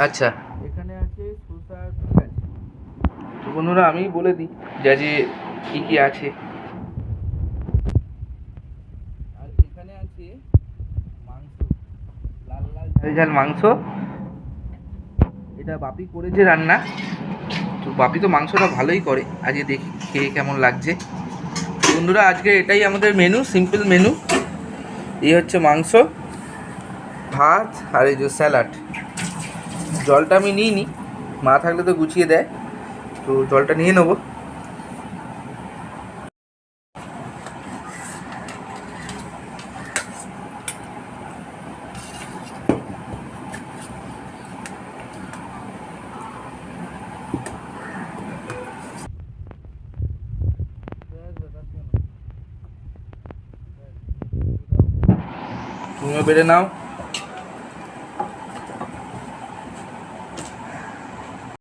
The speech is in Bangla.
আচ্ছা, এখানে আছে শসা আর পেঁয়াজ। তো বন্ধুরা আমি বলে দিই যে আজকে কী কী আছে। আর এখানে আছে মাংস, লাল লাল ঝাল ঝাল মাংস। এটা বাপি করেছে রান্না। তো বাপি তো মাংসটা ভালোই করে, আজকে দেখি খেয়ে কেমন লাগছে। বন্ধুরা আজকে এটাই আমাদের মেনু, সিম্পল মেনু। এই হচ্ছে মাংস, ভাত আর এই যে স্যালাড। জলটা আমি নিইনি, মা থাকলে তো গুছিয়ে দেয়, তো জলটা নিয়ে নেবো। তুমিও বেড়ে নাও।